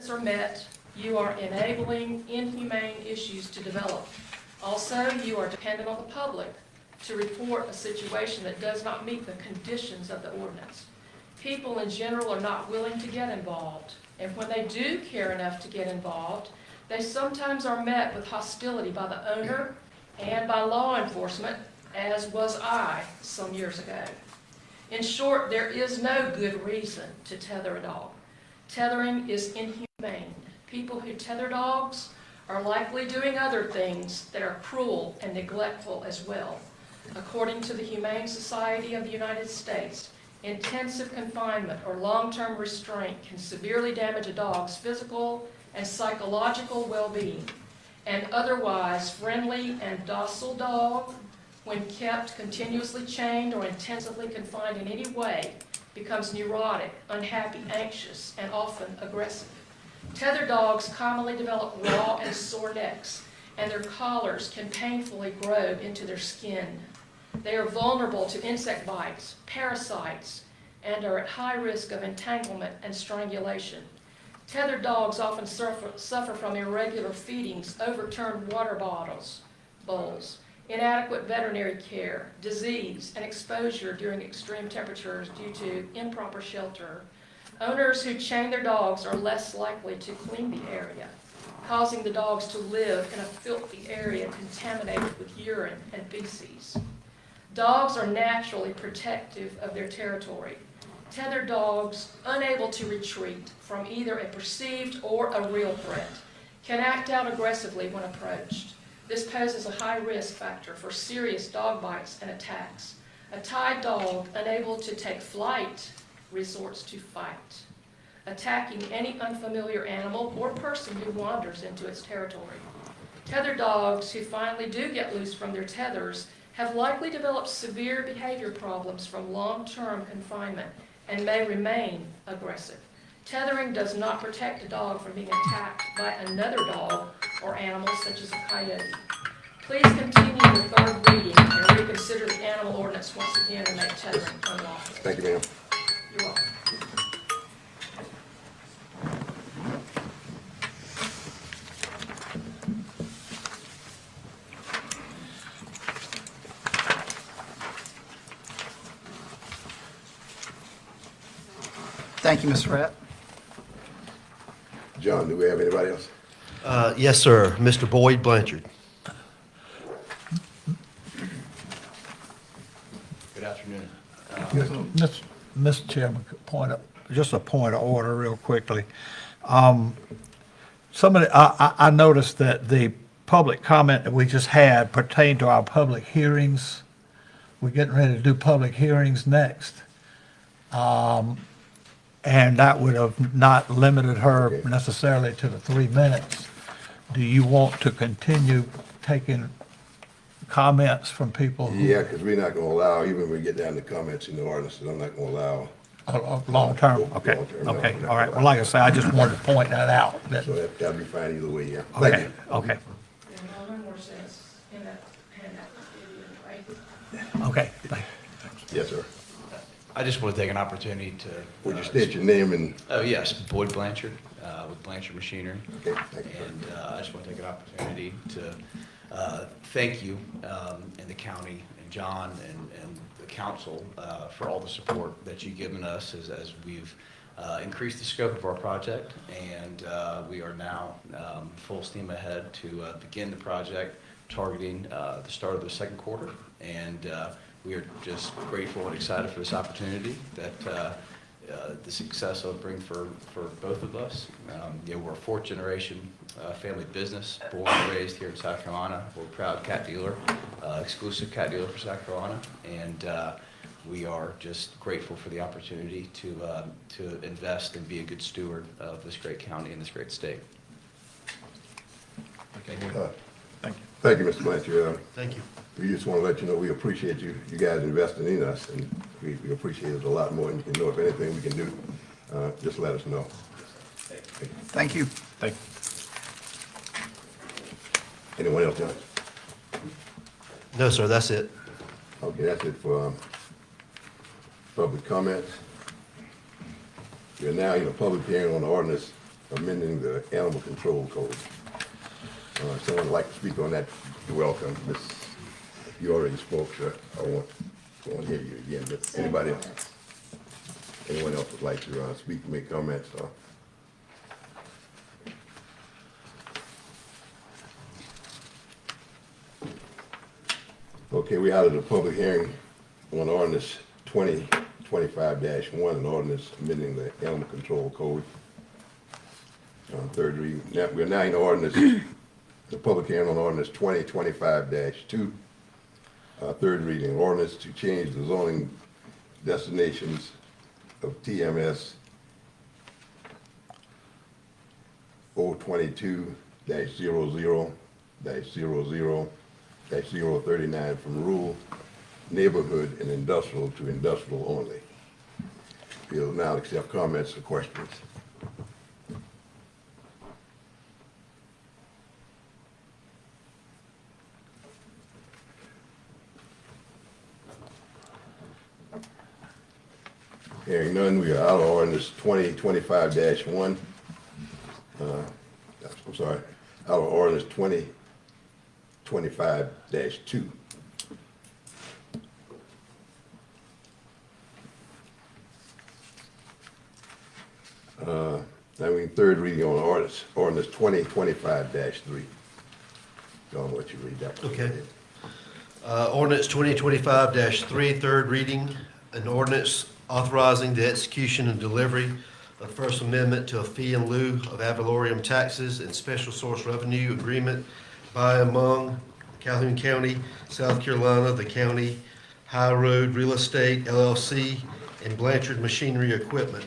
standards are met, you are enabling inhumane issues to develop. Also, you are dependent on the public to report a situation that does not meet the conditions of the ordinance. People in general are not willing to get involved, and when they do care enough to get involved, they sometimes are met with hostility by the owner and by law enforcement, as was I some years ago. In short, there is no good reason to tether a dog. Tethering is inhumane. People who tether dogs are likely doing other things that are cruel and neglectful as well. According to the Humane Society of the United States, intensive confinement or long-term restraint can severely damage a dog's physical and psychological well-being. An otherwise friendly and docile dog, when kept continuously chained or intensively confined in any way, becomes neurotic, unhappy, anxious, and often aggressive. Tethered dogs commonly develop raw and sore necks, and their collars can painfully grow into their skin. They are vulnerable to insect bites, parasites, and are at high risk of entanglement and strangulation. Tethered dogs often suffer from irregular feedings, overturned water bowls, inadequate veterinary care, disease, and exposure during extreme temperatures due to improper shelter. Owners who chain their dogs are less likely to clean the area, causing the dogs to live in a filthy area contaminated with urine and feces. Dogs are naturally protective of their territory. Tethered dogs, unable to retreat from either a perceived or a real threat, can act out aggressively when approached. This poses a high risk factor for serious dog bites and attacks. A tied dog, unable to take flight, resorts to fight, attacking any unfamiliar animal or person who wanders into its territory. Tethered dogs who finally do get loose from their tethers have likely developed severe behavior problems from long-term confinement and may remain aggressive. Tethering does not protect a dog from being attacked by another dog or animal such as a coyote. Please continue the third reading and reconsider the animal ordinance once again and make tethering unlawful. Thank you, ma'am. You're welcome. Thank you, Mr. Rapp. John, do we have anybody else? Yes, sir. Mr. Boyd Blanchard. Good afternoon. Mr. Chairman, just a point of order real quickly. I noticed that the public comment that we just had pertained to our public hearings. We're getting ready to do public hearings next. And that would have not limited her Okay. necessarily to the 3 minutes. Do you want to continue taking comments from people who Yeah, because we're not going to allow, even when we get down to comments in the ordinances, I'm not going to allow. long term? Okay, Long-term, no. okay, all right. Well, like I say, I just wanted to point that out. That- So that'll be fine either way, yeah. Thank Okay, you. okay, And no more says in that handout, right? okay. Thank you. Yes, sir. I just want to take an opportunity to. Would you state your name and, Oh, yes, Boyd Blanchard with Blanchard Machinery. okay, thank you, sir. And I just want to take an opportunity to thank you and the county and John and the council for all the support that you've given us as we've increased the scope of our project. And we are now full steam ahead to begin the project, targeting the start of the second quarter. And we are just grateful and excited for this opportunity that the success will bring for both of us. We're a fourth generation family business, born and raised here in South Carolina. We're a proud cat dealer, exclusive cat dealer for South Carolina. And we are just grateful for the opportunity to invest and be a good steward of this great county and this great state. Thank you. Thank you, Mr. Blanchard. Thank you. We just want to let you know we appreciate you guys investing in us, and we appreciate it a lot more than you can know. If anything we can do, just let us know. Thank you. Thank you. Anyone else, John? No, sir, that's it. Okay, that's it for public comments. We are now in a public hearing on the ordinance amending the animal control code. Someone would like to speak on that, you're welcome. You already spoke, sir. I won't hear you again, but anyone else would like to speak, make comments? Okay, we out of the public hearing on ordinance 2025-1, an ordinance amending the animal control code. Third reading. Now, we're now in ordinance, the public hearing on ordinance 2025-2. Third reading, ordinance to change the zoning destinations of TMS 022-00-00-039 from rural, neighborhood, and industrial to industrial only. We'll now accept comments or questions. Hearing none, we are out of ordinance 2025-1. I'm sorry, out of ordinance 2025-2. Now we third reading on ordinance 2025-3. John, what you read that one? Okay. Ordinance 2025-3, third reading, an ordinance authorizing the execution and delivery of First Amendment to a fee in lieu of ad valorem taxes and special source revenue agreement by among Calhoun County, South Carolina, the county High Road Real Estate LLC, and Blanchard Machinery Equipment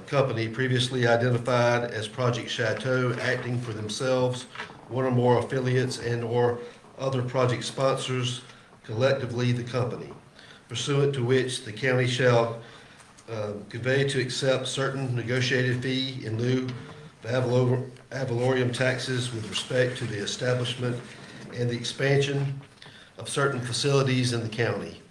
Company previously identified as Project Chateau, acting for themselves, one or more affiliates and/or other project sponsors, collectively the company, pursuant to which the county shall convey to accept certain negotiated fee in lieu of ad valorem taxes with respect to the establishment and the expansion of certain facilities in the county,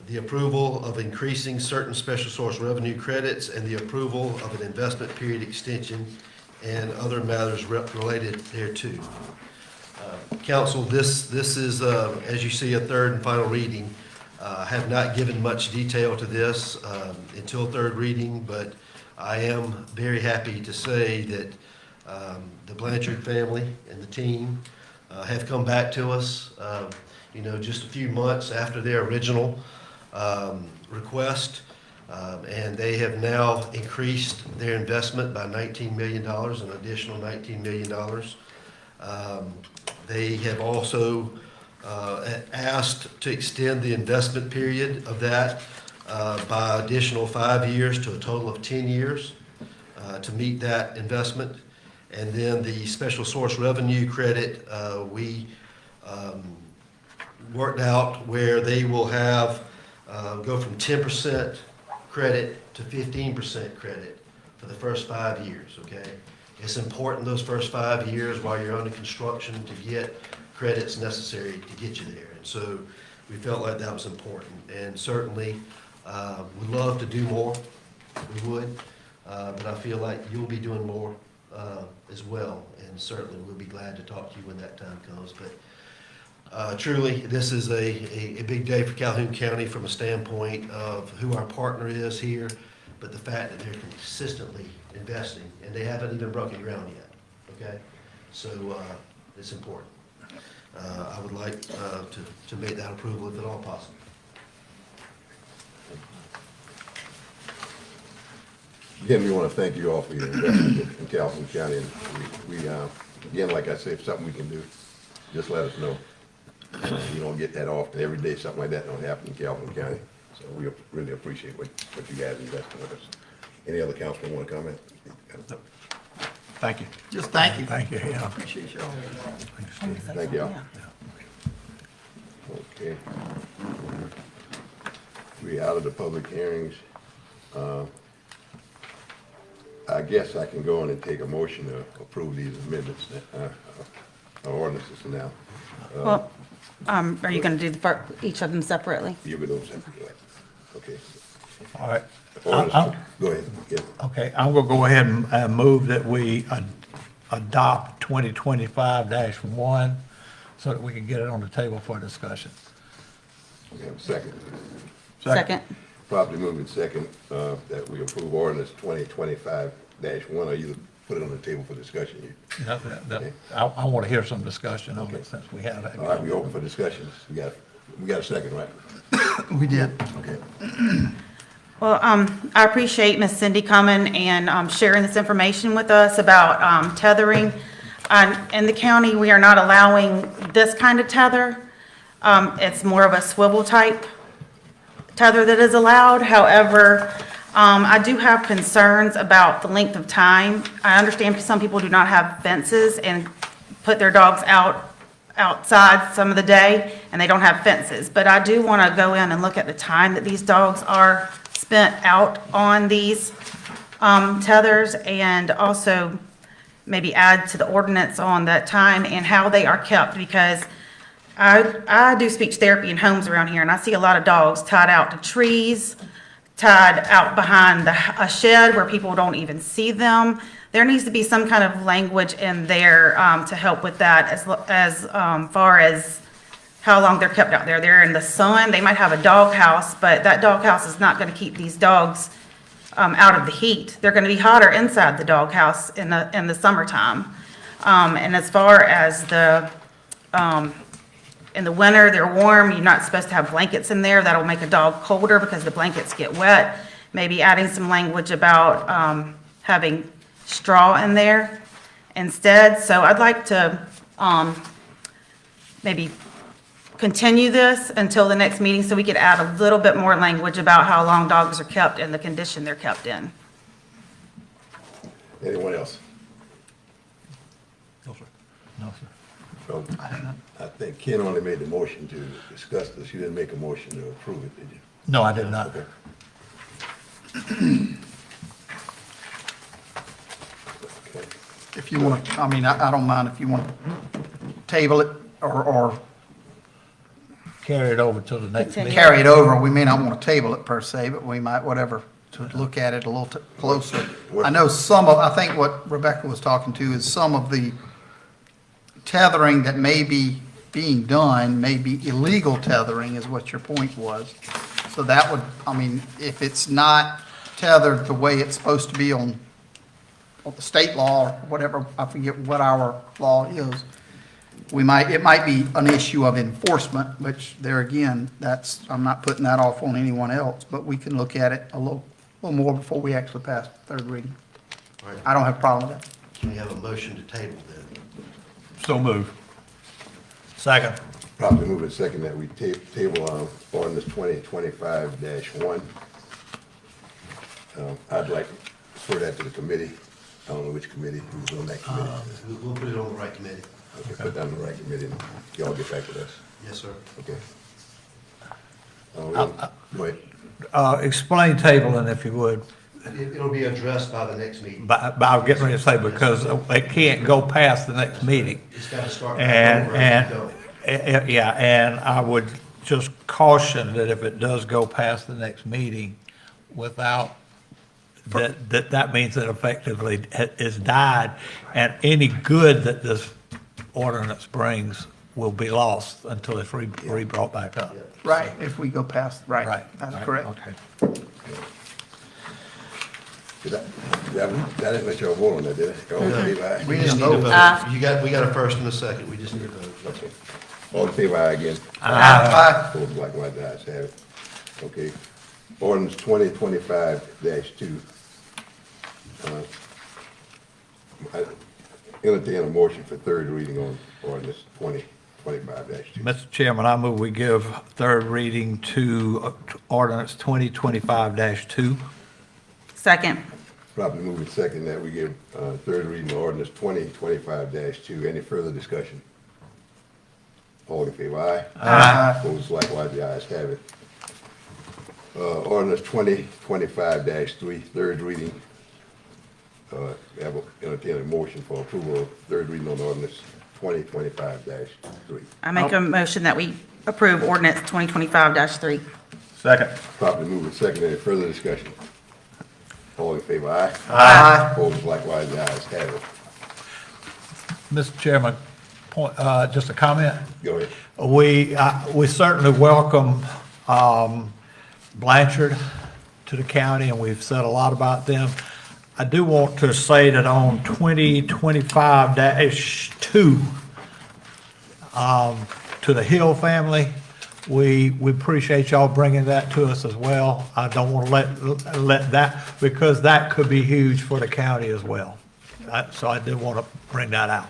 the approval of increasing certain special source revenue credits, and the approval of an investment period extension and other matters related thereto. Council, this is, as you see, a third and final reading. Have not given much detail to this until third reading, but I am very happy to say that the Blanchard family and the team have come back to us, just a few months after their original request, and they have now increased their investment by $19 million, an additional $19 million. They have also asked to extend the investment period of that by additional 5 years to a total of 10 years to meet that investment. And then the special source revenue credit, we worked out where they will have go from 10% credit to 15% credit for the first 5 years, okay? It's important those first 5 years while you're under construction to get credits necessary to get you there. And so we felt like that was important. And certainly, we'd love to do more, we would, but I feel like you'll be doing more as well. And certainly we'll be glad to talk to you when that time comes. But truly, this is a big day for Calhoun County from a standpoint of who our partner is here, but the fact that they're consistently investing, and they haven't even broken ground yet, okay? So it's important. I would like to make that approval if at all possible. Again, we want to thank you all for your investment in Calhoun County. And we again, like I say, if something we can do, just let us know. You don't get that often. Every day something like that don't happen in Calhoun County. So we really appreciate what you guys invested with us. Any other councilman want to comment? Thank you. Just thank you. Thank you, yeah. Appreciate y'all. Thank y'all. Okay. We out of the public hearings. I guess I can go on and take a motion to approve these amendments, ordinances now. Well, are you going to do each of them separately? You can do them separately. Okay. All right. Ordinance, go ahead. Yeah. Okay, I'm gonna go ahead and move that we adopt 2025-1 so that we can get it on the table for discussion. We have a second. Second. Properly moving second, that we approve ordinance 2025-1, or you put it on the table for discussion. I want to hear some discussion on it since we have All right, we that. open for discussions. We got a second, right? We did. Okay. Well, I appreciate Miss Cindy coming and sharing this information with us about tethering. In the county, we are not allowing this kind of tether. It's more of a swivel type tether that is allowed. However, I do have concerns about the length of time. I understand some people do not have fences and put their dogs outside some of the day, and they don't have fences. But I do want to go in and look at the time that these dogs are spent out on these tethers, and also maybe add to the ordinance on that time and how they are kept, because I do speech therapy in homes around here, and I see a lot of dogs tied out to trees, tied out behind a shed where people don't even see them. There needs to be some kind of language in there to help with that, as far as how long they're kept out there. They're in the sun. They might have a dog house, but that dog house is not going to keep these dogs out of the heat. They're going to be hotter inside the dog house in the summertime. And as far as in the winter, they're warm. You're not supposed to have blankets in there. That'll make a dog colder because the blankets get wet. Maybe adding some language about having straw in there instead. So I'd like to maybe continue this until the next meeting so we could add a little bit more language about how long dogs are kept and the condition they're kept in. Anyone else? No, sir. No, sir. So, I think Ken only made the motion to discuss this. You didn't make a motion to approve it, did you? No, I did not. Okay. Okay. If you want to, I mean, I don't mind if you want to table it or Carry it over to the next Continue. meeting. carry it over. We may not want to table it per se, but we might, whatever, to look at it a little closer. I know I think what Rebecca was talking to is some of the tethering that may be being done may be illegal tethering, is what your point was. So that would, I mean, if it's not tethered the way it's supposed to be on the state law or whatever, I forget what our law is, it might be an issue of enforcement, which there again, I'm not putting that off on anyone else, but we can look at it a little more before we actually pass the third reading. All right. I don't have a problem with that. Can we have a motion to table then? So move. Second. Probably moving second that we table ordinance 2025-1. I'd like to refer that to the committee. I don't know which committee, who's on that committee. We'll put it on the right committee. Okay, put that on the right committee, and y'all get back with us. Yes, sir. Okay. Go ahead. Explain tabling if you would. It'll be addressed by the next meeting. But I was getting ready to say, because it can't go past the next meeting. It's got to start back over and go. Yeah, and I would just caution that if it does go past the next meeting without, that means it effectively is died, and any good that this ordinance brings will be lost until it's re-brought back up. Right, if we go past, right, Right. that's right, correct. Okay. That didn't let y'all vote on that, did it? All in favor, aye? We We just didn't need to vote. vote. We got a first and a second. We just need to vote. Okay. All in favor, aye again? Aye. Opposed, likewise, the ayes have it. Okay. Ordinance 2025-2. I entertain a motion for third reading on ordinance 2025-2. Mr. Chairman, I move we give third reading to ordinance 2025-2. Second. Probably moving second that we give third reading on ordinance 2025-2. Any further discussion? All in favor, aye? Aye. Opposed, likewise, the ayes have it. Ordinance 2025-3, third reading. Entertain a motion for approval of third reading on ordinance 2025-3. I make a motion that we approve ordinance 2025-3. Second. Properly moved and second. Any further discussion? All in favor, aye? Aye. Opposed, likewise, the ayes have it. Mr. Chairman, just a comment. Go ahead. We certainly welcome Blanchard to the county, and we've said a lot about them. I do want to say that on 2025-2, to the Hill family, we appreciate y'all bringing that to us as well. I don't want to let that, because that could be huge for the county as well. So I did want to bring that out.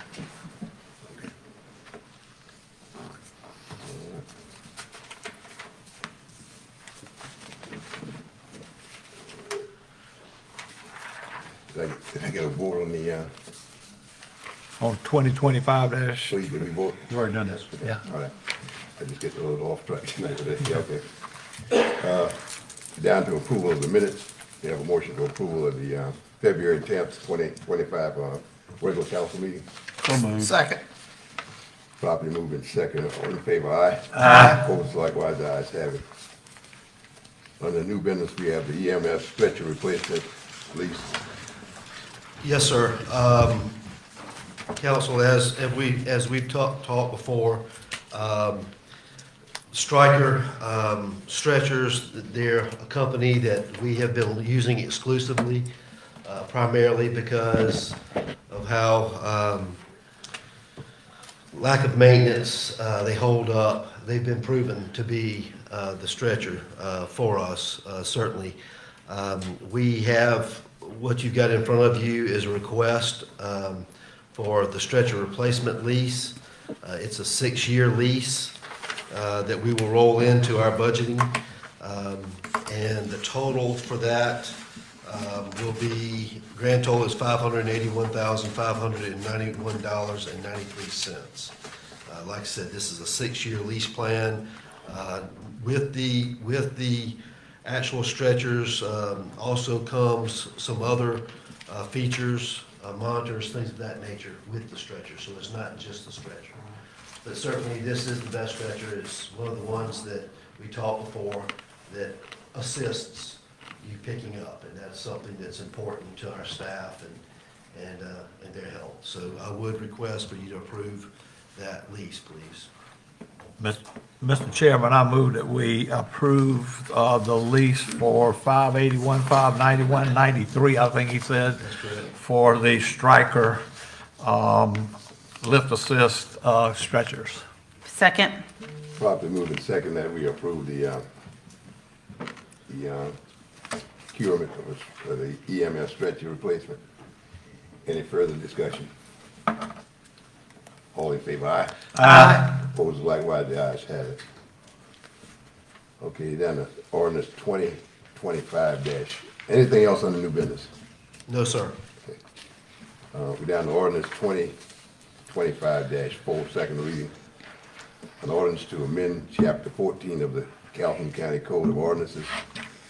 Did I get a vote on the, On 2025 so you can vote? You've already done this. Yeah. All right. I just get a little off track tonight with it. Yeah, okay. Down to approval of the minutes. We have a motion for approval of the February 10th, 2025 regular council meeting. Second. Properly moved in second. All in favor, aye? Aye. Opposed, likewise, the ayes have it. Under new business, we have the EMS stretcher replacement lease. Yes, sir. Council, as we've talked before, Stryker stretchers, they're a company that we have been using exclusively, primarily because of how lack of maintenance, they hold up. They've been proven to be the stretcher for us, certainly. We have, what you've got in front of you is a request for the stretcher replacement lease. It's a 6-year lease that we will roll into our budgeting. And the total for that will be, grand total is $581,591.93. Like I said, this is a 6-year lease plan. With the actual stretchers also comes some other features, monitors, things of that nature with the stretcher. So it's not just the stretcher. But certainly this is the best stretcher. It's one of the ones that we talked before that assists you picking up. And that's something that's important to our staff and their health. So I would request for you to approve that lease, please. Mr. Chairman, I move that we approve the lease for 581, 591, 93, I think he said, That's correct. for the Stryker lift assist stretchers. Second. Properly moved in second that we approve the procurement of the EMS stretcher replacement. Any further discussion? All in favor, aye? Aye. Opposed, likewise, the ayes have it. Okay, then the ordinance 2025 dash, anything else on the new business? No, sir. We're down to ordinance 2025-4, second reading. An ordinance to amend chapter 14 of the Calhoun County Code of Ordinances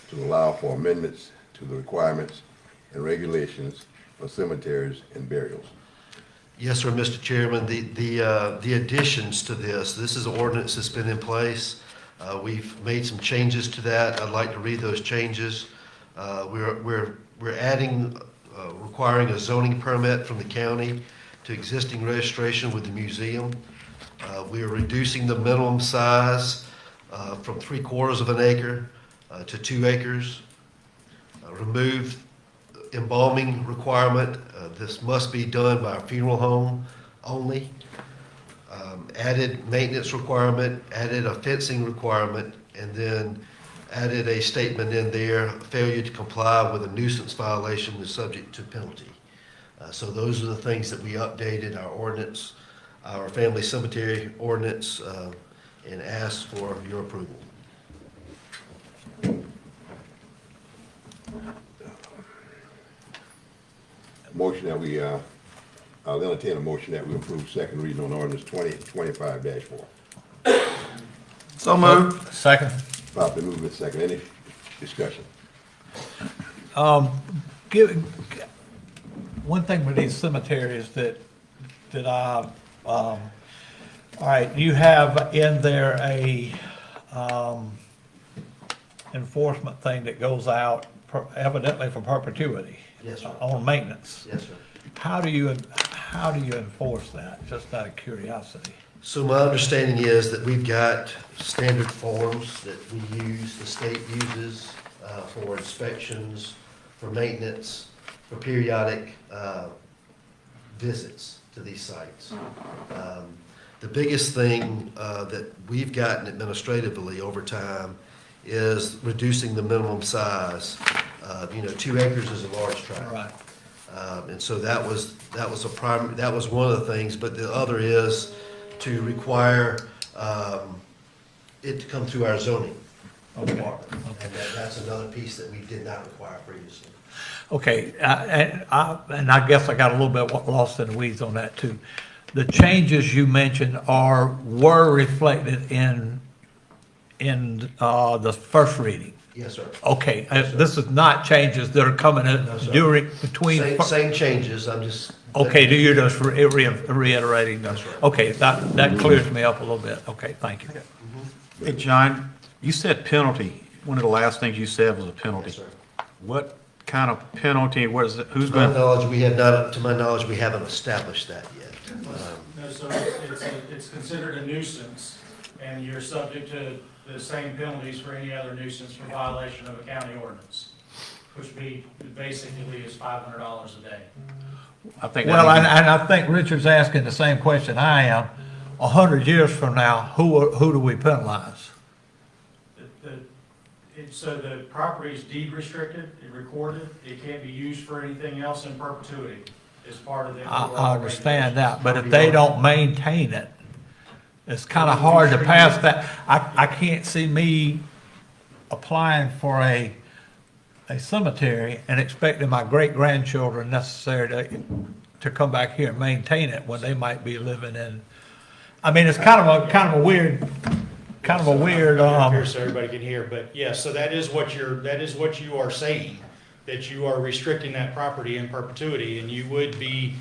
to allow for amendments to the requirements and regulations for cemeteries and burials. Yes, sir, Mr. Chairman. The additions to this is an ordinance that's been in place. We've made some changes to that. I'd like to read those changes. We're adding, requiring a zoning permit from the county to existing registration with the museum. We are reducing the minimum size from 3/4 of an acre to 2 acres. Remove embalming requirement. This must be done by a funeral home only. Added maintenance requirement, added a fencing requirement, and then added a statement in there, failure to comply with a nuisance violation is subject to penalty. So those are the things that we updated our ordinance, our family cemetery ordinance, and asked for your approval. Motion that we, I'll entertain a motion that we approve second reading on ordinance 2025-4. So moved. Second. Properly moved in second. Any discussion? One thing with these cemeteries that all right, you have in there enforcement thing that goes out evidently for perpetuity. Yes, sir. On maintenance. Yes, sir. How do you enforce that, just out of curiosity? So my understanding is that we've got standard forms that we use, the state uses for inspections, for maintenance, for periodic visits to these sites. The biggest thing that we've gotten administratively over time is reducing the minimum size. 2 acres is a large tract. Right. And so that was one of the things, but the other is to require it to come through our zoning department. And that's another piece that we did not require previously. Okay, and I guess I got a little bit lost in the weeds on that too. The changes you mentioned were reflected in the first reading. Yes, sir. Okay, this is not changes that are coming in No, sir. between. Same changes, I'm just. Okay, do you just reiterating those? That's right. Okay, that clears me up a little bit. Okay, thank you. Hey, John, you said penalty. One of the last things you said was a penalty. Yes, sir. What kind of penalty, what is it, who's To my going to? knowledge, we haven't established that yet. No, so it's considered a nuisance, and you're subject to the same penalties for any other nuisance for violation of a county ordinance, which basically is $500 a day. I think Well, that and I think Richard's asking the same question I am. 100 years from now, who do we penalize? So the property is deed restricted, recorded, it can't be used for anything else in perpetuity as part of the. I understand that, but if they don't maintain it, it's kind of hard to pass that. I can't see me applying for a cemetery and expecting my great-grandchildren necessarily to come back here and maintain it when they might be living in, I mean, it's kind of a weird, Here so everybody can hear, but yes, so that is what you are saying, that you are restricting that property in perpetuity, and you would be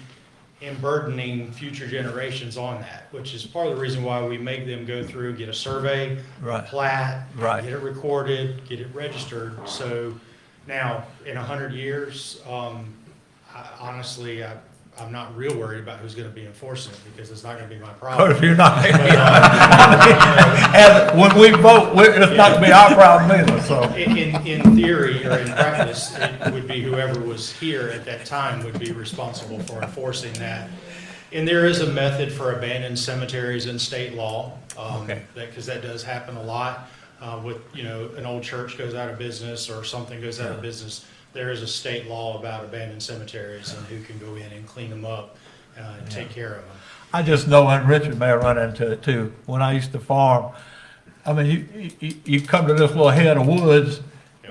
burdening future generations on that, which is part of the reason why we make them go through, get a survey, Right. plat, Right. get it recorded, get it registered. So now, in 100 years, honestly, I'm not real worried about who's going to be enforcing it, because it's not going to be my problem. Because you're not, and when we vote, it's not gonna be our problem either, so. In theory, or in practice, it would be whoever was here at that time would be responsible for enforcing that. And there is a method for abandoned cemeteries in state law. Okay. Because that does happen a lot, with, an old church goes out of business or something goes out of business. There is a state law about abandoned cemeteries and who can go in and clean them up, and take care of them. I just know, and Richard may run into it too, when I used to farm, I mean, you come to this little head of woods,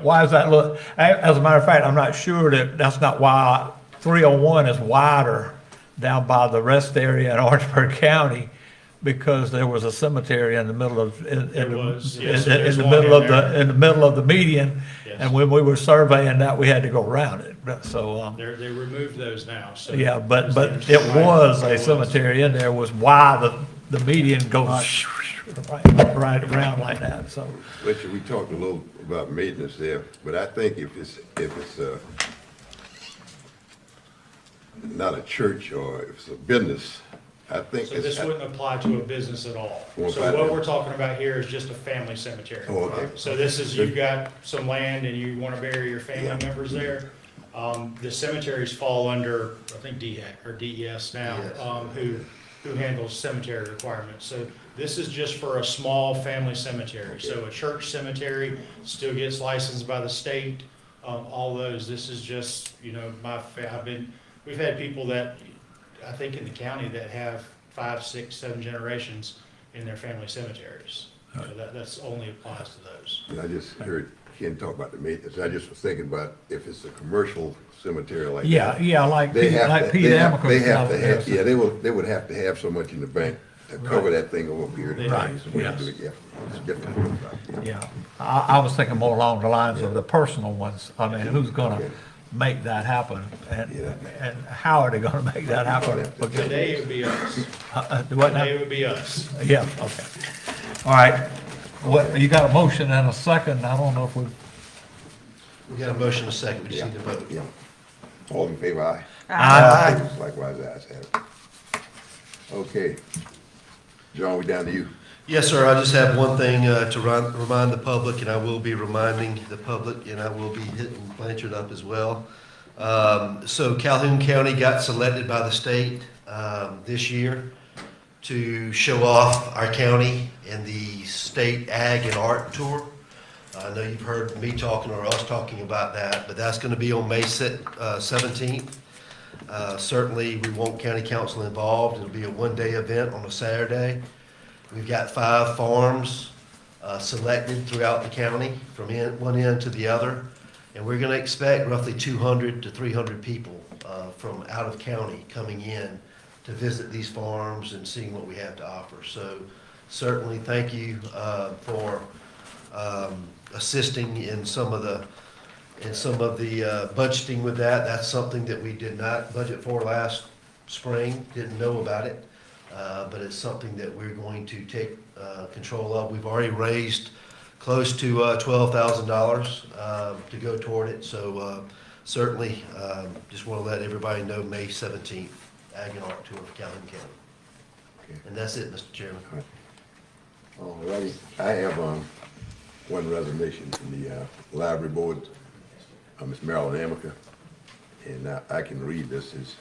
why is that look, as a matter of fact, I'm not sure that's not why 301 is wider down by the rest area in Orangeburg County, because there was a cemetery in the middle of, in the middle of the median, Yes. and when we were surveying that, we had to go around it, so, They removed those now, so. yeah, but that's it the was a it cemetery in there, was why the median goes right around like that, so. Richard, we talked a little about maintenance there, but I think if it's not a church or if it's a business, I think So it's. this wouldn't apply to a business at all. Won't So apply to what them. we're talking about here is just a family cemetery. Oh, okay. So this is, you've got some land and you want to bury your family Yeah. members there. The cemeteries fall under, I think DHEC or DES now, Yes. who handles cemetery requirements. So this is just for a small family cemetery. So a church cemetery still gets licensed by the state, all those. This is just, we've had people that, I think in the county, that have 5, 6, 7 generations in their family cemeteries. So that's only applies to those. And I just heard Ken talk about the maintenance. I just was thinking about if it's a commercial cemetery like that. Yeah, like They Pete, have like to, Pete they have Amico's out to there. have, yeah, they would have to have so much in the bank to cover that thing over here. Right, So we yes. do it, yeah. It's different. Yeah, I was thinking more along the lines of the personal ones. I mean, who's gonna make that happen? And how are they gonna make that happen? Today it would be us. What now? Today it would be us. Yeah, okay. All right. What, you got a motion and a second, I don't know if we, We got a motion and a second, we just need to vote. Yeah. All in favor, aye? Aye. Likewise, ayes have it. Okay. John, we down to you. Yes, sir, I just have one thing to remind the public, and I will be reminding the public, and I will be hitting Blanchard up as well. So Calhoun County got selected by the state this year to show off our county in the state ag and art tour. I know you've heard me talking or us talking about that, but that's going to be on May 17th. Certainly, we want county council involved. It'll be a one-day event on a Saturday. We've got 5 farms selected throughout the county from one end to the other. And we're going to expect roughly 200 to 300 people from out of county coming in to visit these farms and seeing what we have to offer. So certainly, thank you for assisting in some of the budgeting with that. That's something that we did not budget for last spring, didn't know about it. But it's something that we're going to take control of. We've already raised close to $12,000 to go toward it. So certainly, just want to let everybody know May 17th, Ag and Art Tour of Calhoun County. Okay. And that's it, Mr. Chairman. All righty. I have one resignation from the library board, Ms. Marilyn Amica. And I can read this as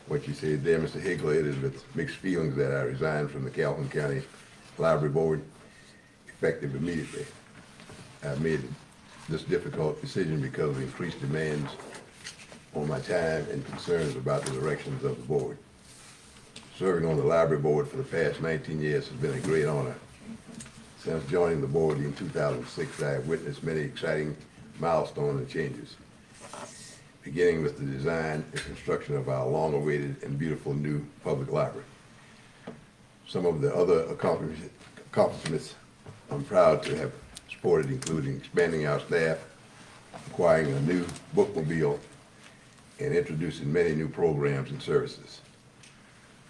what you said there, Mr. Higgler. It is with mixed feelings that I resigned from the Calhoun County Library Board, effective immediately. I made this difficult decision because of increased demands on my time and concerns about the directions of the board. Serving on the library board for the past 19 years has been a great honor. Since joining the board in 2006, I have witnessed many exciting milestones and changes, beginning with the design and construction of our long-awaited and beautiful new public library. Some of the other accomplishments I'm proud to have supported, including expanding our staff, acquiring a new bookmobile, and introducing many new programs and services,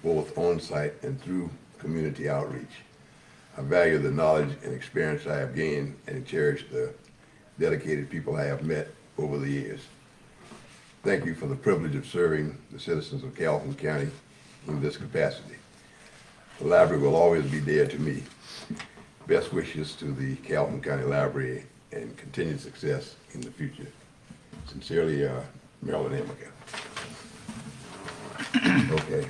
both on-site and through community outreach. I value the knowledge and experience I have gained and cherish the dedicated people I have met over the years. Thank you for the privilege of serving the citizens of Calhoun County in this capacity. The library will always be dear to me. Best wishes to the Calhoun County Library and continued success in the future. Sincerely, Marilyn Amica. Okay.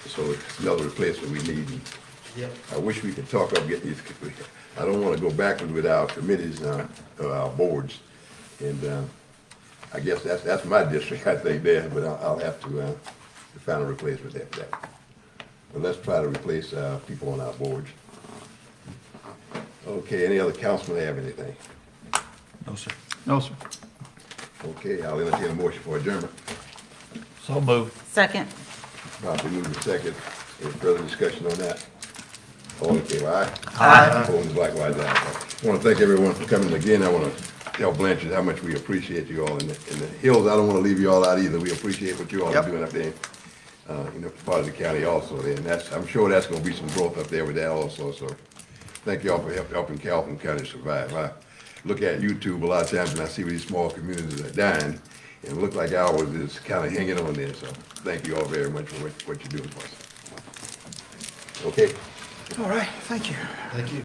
So it's another replacement we need. Yep. I wish we could talk up getting these, I don't want to go backward with our committees, our boards. And I guess that's my district, I think, there, but I'll have to find a replacement after that. But let's try to replace people on our boards. Okay, any other councilman have anything? No, sir. No, sir. Okay, I'll entertain a motion for adjournment. so moved. Second. Properly moved in second. Any further discussion on that? All in favor, aye? Aye. Opposed, likewise, aye. I want to thank everyone for coming again. I want to tell Blanchard how much we appreciate you all. In the hills, I don't want to leave you all out either. We appreciate what you all are doing up there, part of the county also. And I'm sure that's going to be some growth up there with that also. So thank you all for helping Calhoun County survive. I look at YouTube a lot of times and I see where these small communities are dying, and it looks like ours is kind of hanging on there. So thank you all very much for what you're doing for us. Okay. All right, thank you. Thank you.